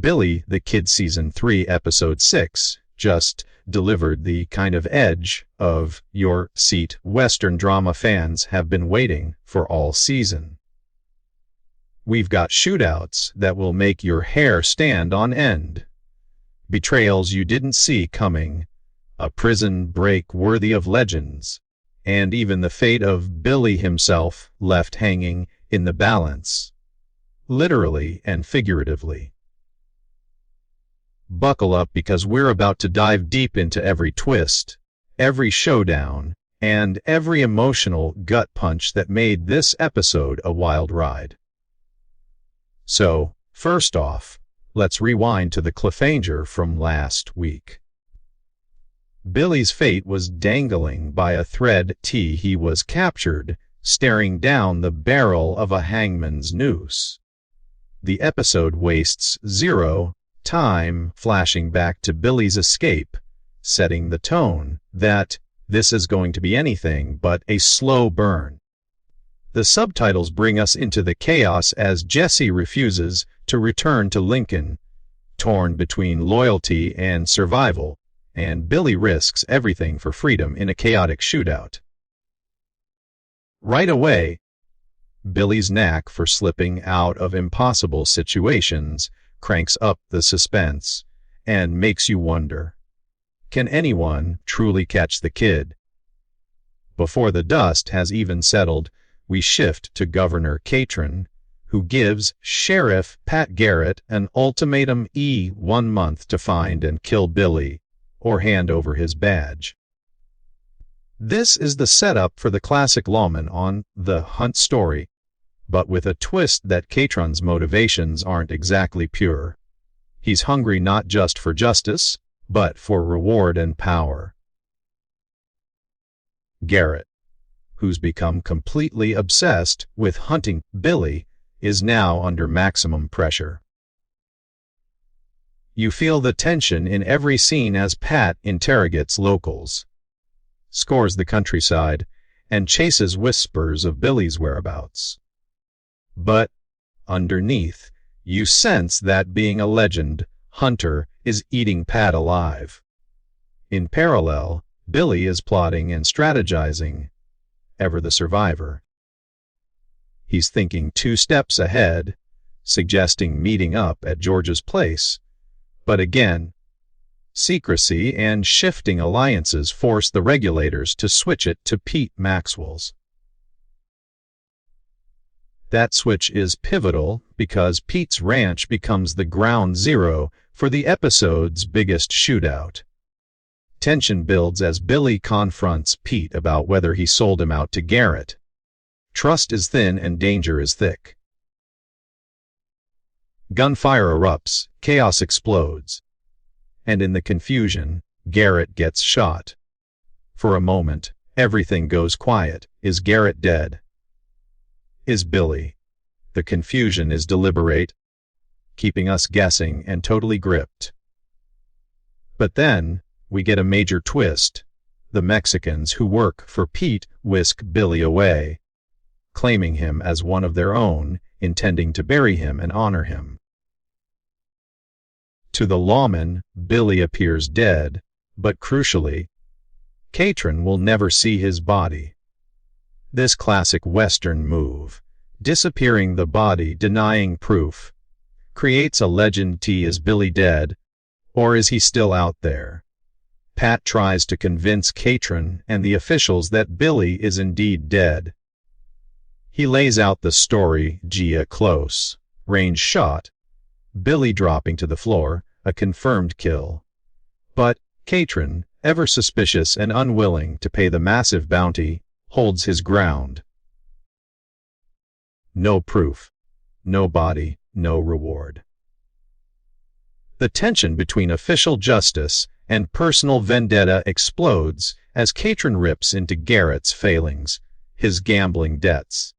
Billy the Kid Season 3 Episode 6 just delivered the kind of edge of your seat Western drama fans have been waiting for all season. We've got shootouts that will make your hair stand on end, betrayals you didn't see coming, a prison break worthy of legends, and even the fate of Billy himself left hanging in the balance, literally and figuratively. Buckle up, because we're about to dive deep into every twist, every showdown, and every emotional gut punch that made this episode a wild ride. So, first off, let's rewind to the cliffhanger from last week. Billy's fate was dangling by a thread. He was captured, staring down the barrel of a hangman's noose. The episode wastes zero time flashing back to Billy's escape, setting the tone that this is going to be anything but a slow burn. The subtitles bring us into the chaos as Jesse refuses to return to Lincoln, torn between loyalty and survival, and Billy risks everything for freedom in a chaotic shootout. Right away, Billy's knack for slipping out of impossible situations cranks up the suspense and makes you wonder, can anyone truly catch the kid? Before the dust has even settled, we shift to Governor Catron, who gives Sheriff Pat Garrett an ultimatum: 1 month to find and kill Billy, or hand over his badge. This is the setup for the classic lawman on the hunt story, but with a twist that Catron's motivations aren't exactly pure. He's hungry not just for justice, but for reward and power. Garrett, who's become completely obsessed with hunting Billy, is now under maximum pressure. You feel the tension in every scene as Pat interrogates locals, scores the countryside, and chases whispers of Billy's whereabouts. But underneath, you sense that being a legend hunter is eating Pat alive. In parallel, Billy is plotting and strategizing, ever the survivor. He's thinking 2 steps ahead, suggesting meeting up at George's place, but again, secrecy and shifting alliances force the regulators to switch it to Pete Maxwell's. That switch is pivotal because Pete's ranch becomes the ground zero for the episode's biggest shootout. Tension builds as Billy confronts Pete about whether he sold him out to Garrett. Trust is thin and danger is thick. Gunfire erupts, chaos explodes, and in the confusion, Garrett gets shot. For a moment, everything goes quiet. Is Garrett dead? Is Billy? The confusion is deliberate, keeping us guessing and totally gripped. But then, we get a major twist. The Mexicans who work for Pete whisk Billy away, claiming him as one of their own, intending to bury him and honor him. To the lawman, Billy appears dead, but crucially, Catron will never see his body. This classic Western move, disappearing the body, denying proof, creates a legend. Is Billy dead, or is he still out there? Pat tries to convince Catron and the officials that Billy is indeed dead. He lays out the story: a close range shot, Billy dropping to the floor, a confirmed kill. But Catron, ever suspicious and unwilling to pay the massive bounty, holds his ground. No proof, no body, no reward. The tension between official justice and personal vendetta explodes as Catron rips into Garrett's failings, his gambling debts,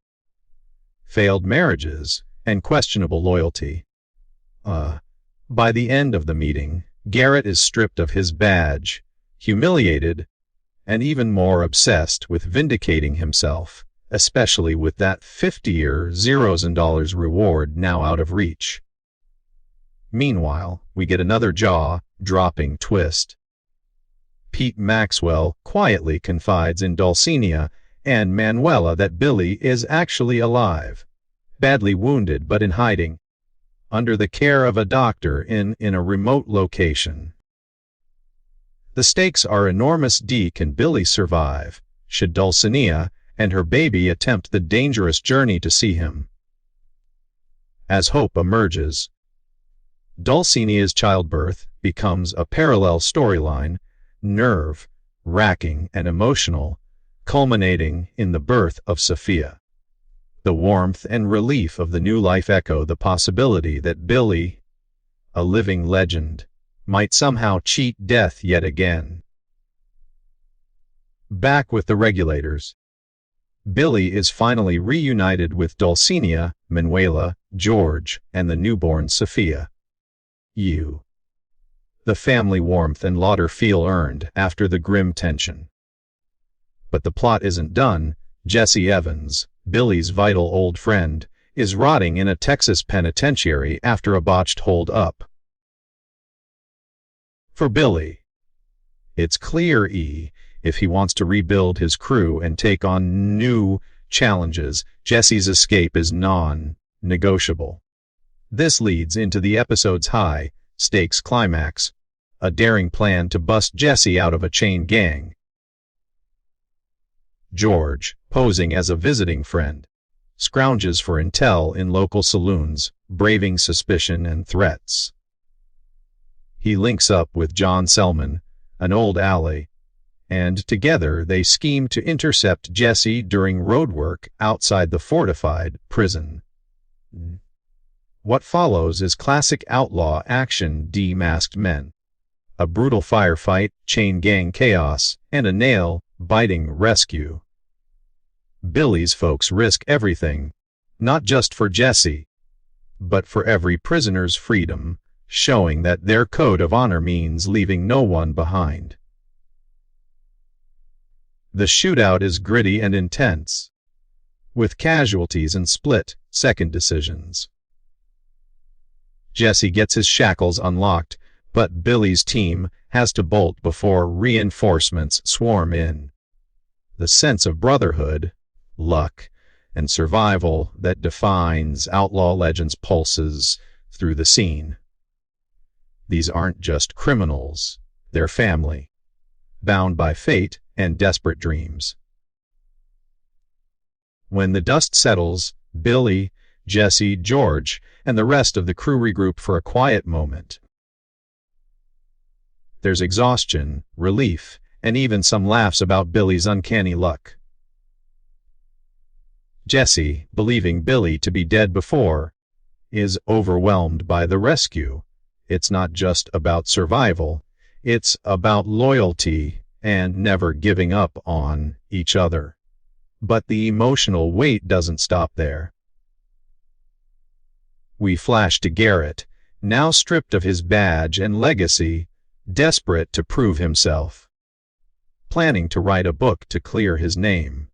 failed marriages, and questionable loyalty. By the end of the meeting, Garrett is stripped of his badge, humiliated, and even more obsessed with vindicating himself, especially with that 50-year zeros and dollars reward now out of reach. Meanwhile, we get another jaw-dropping twist. Pete Maxwell quietly confides in Dulcinea and Manuela that Billy is actually alive, badly wounded but in hiding, under the care of a doctor in a remote location. The stakes are enormous. Can Billy survive? Should Dulcinea and her baby attempt the dangerous journey to see him? As hope emerges, Dulcinea's childbirth becomes a parallel storyline, nerve-wracking and emotional, culminating in the birth of Sophia. The warmth and relief of the new life echo the possibility that Billy, a living legend, might somehow cheat death yet again. Back with the regulators, Billy is finally reunited with Dulcinea, Manuela, George, and the newborn Sophia. The family warmth and laughter feel earned after the grim tension. But the plot isn't done. Jesse Evans, Billy's vital old friend, is rotting in a Texas penitentiary after a botched hold-up. For Billy, it's clear if he wants to rebuild his crew and take on new challenges, Jesse's escape is non-negotiable. This leads into the episode's high-stakes climax, a daring plan to bust Jesse out of a chain gang. George, posing as a visiting friend, scrounges for intel in local saloons, braving suspicion and threats. He links up with John Selman, an old ally, and together they scheme to intercept Jesse during roadwork outside the fortified prison. What follows is classic outlaw action. Masked men, a brutal firefight, chain gang chaos, and a nail-biting rescue. Billy's folks risk everything, not just for Jesse, but for every prisoner's freedom, showing that their code of honor means leaving no one behind. The shootout is gritty and intense, with casualties and split-second decisions. Jesse gets his shackles unlocked, but Billy's team has to bolt before reinforcements swarm in. The sense of brotherhood, luck, and survival that defines Outlaw Legends pulses through the scene. These aren't just criminals, they're family, bound by fate and desperate dreams. When the dust settles, Billy, Jesse, George, and the rest of the crew regroup for a quiet moment. There's exhaustion, relief, and even some laughs about Billy's uncanny luck. Jesse, believing Billy to be dead before, is overwhelmed by the rescue. It's not just about survival, it's about loyalty and never giving up on each other. But the emotional weight doesn't stop there. We flash to Garrett, now stripped of his badge and legacy, desperate to prove himself, planning to write a book to clear his name.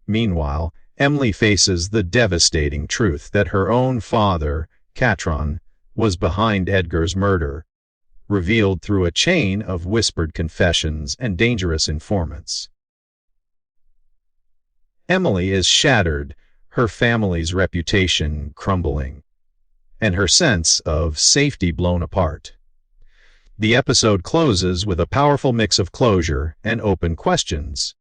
Meanwhile, Emily faces the devastating truth that her own father, Catron, was behind Edgar's murder, revealed through a chain of whispered confessions and dangerous informants. Emily is shattered, her family's reputation crumbling, and her sense of safety blown apart. The episode closes with a powerful mix of closure and open questions.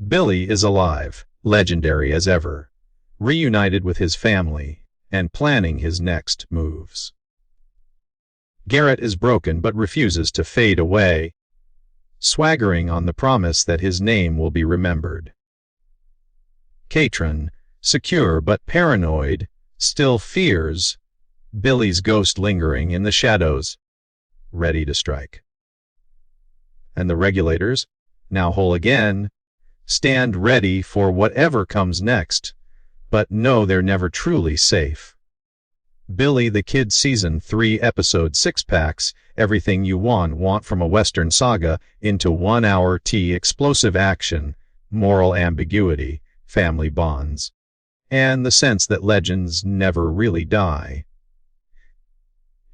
Billy is alive, legendary as ever, reunited with his family, and planning his next moves. Garrett is broken but refuses to fade away, swaggering on the promise that his name will be remembered. Catron, secure but paranoid, still fears Billy's ghost lingering in the shadows, ready to strike. And the regulators, now whole again, stand ready for whatever comes next, but know they're never truly safe. Billy the Kid Season 3 Episode 6 packs everything you want from a Western saga into 1 hour explosive action, moral ambiguity, family bonds, and the sense that legends never really die.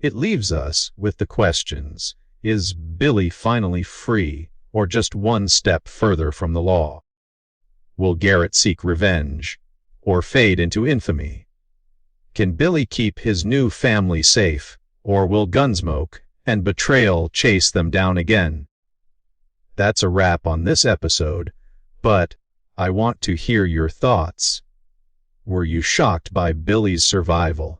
It leaves us with the questions: is Billy finally free, or just one step further from the law? Will Garrett seek revenge, or fade into infamy? Can Billy keep his new family safe, or will Gunsmoke and betrayal chase them down again? That's a wrap on this episode, but I want to hear your thoughts. Were you shocked by Billy's survival?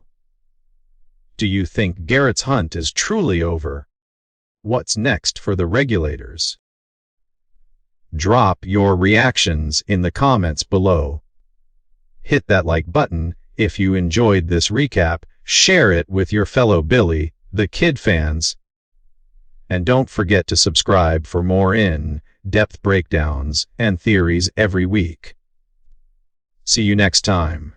Do you think Garrett's hunt is truly over? What's next for the regulators? Drop your reactions in the comments below. Hit that like button if you enjoyed this recap, share it with your fellow Billy the Kid fans, and don't forget to subscribe for more in-depth breakdowns and theories every week. See you next time.